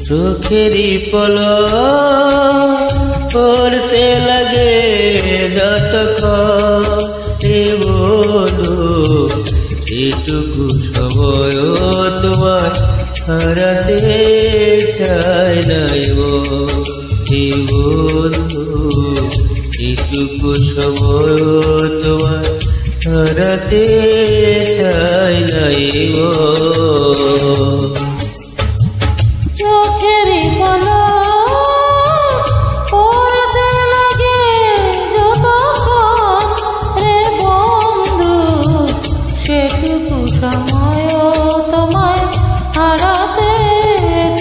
চোখেরই পলক পড়তে লাগে যতক্ষণ রে বন্ধু, এটুকু সময় তোমায় হারাতে চাই নাই হে বন্ধু, এটুকু সময় তোমায় হারাতে চাই নাই চোখেরই পলক পড়তে লাগে যতক্ষণ রে বন্ধু, সেটুকু সময় তোমায় হারাতে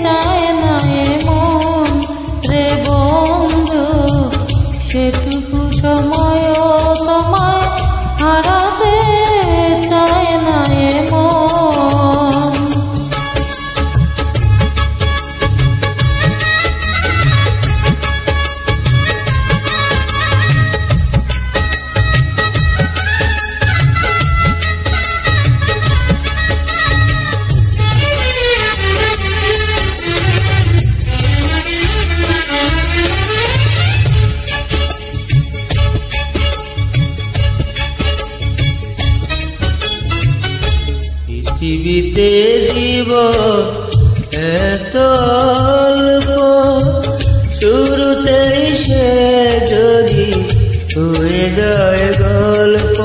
চায় না মন রে বন্ধু, সেটুকু সময় তোমায় হারাতে চায় না মন। পৃথিবীতে জীবন এত অল্প, শুরুতেই সে যদি হয়ে যায় গল্প।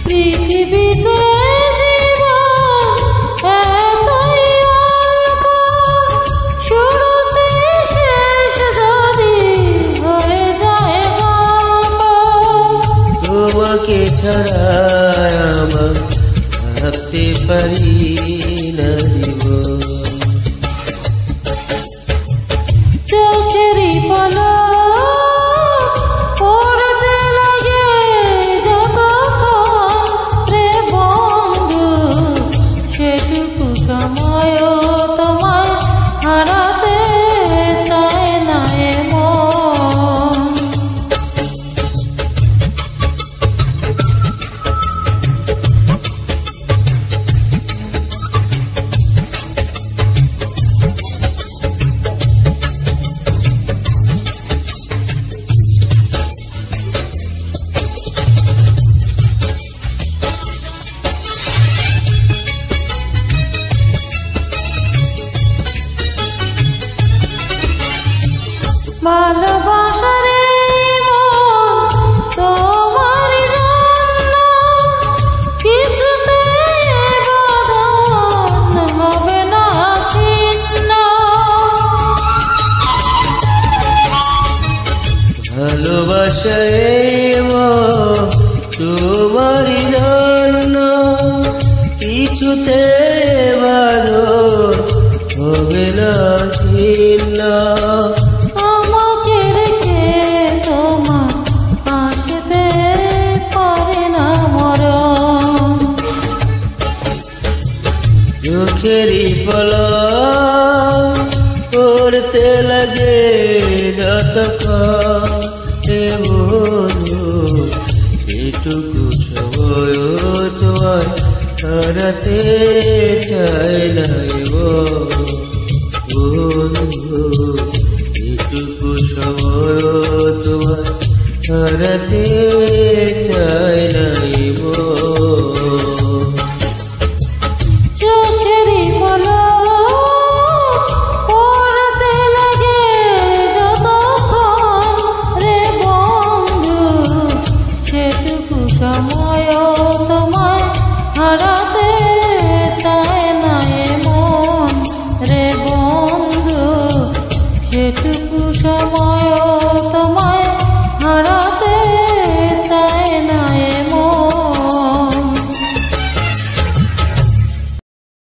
পৃথিবীতে জীবন এতই অল্প, শুরুতেই শেষ যদি হয়ে যায় গল্প। তোমাকে ছাড়া আমার ভাবতে পারি না জীবন। চোখেরই পলক পড়তে লাগে যতক্ষণ রে বন্ধু, সেটুকু সময় তোমায় হারাতে চায় না মন। ভালোবাসার মন তোমার জন্য কিছুতে বদন হবে না ছিন্ন। ভালোবাসায় তোমার জন্য কিছুতে বাঁধন হবে না ছিন্ন। আমাকে রেখে তোমার আসতে পারে না মরণ। চোখেরই পলক পড়তে লাগে যতক্ষণ রে বন্ধু, এটুকু সময় তোমায় হারাতে চাই নাই বন্ধু, এটুকু সময় তোমায় হারাতে চাই নাই।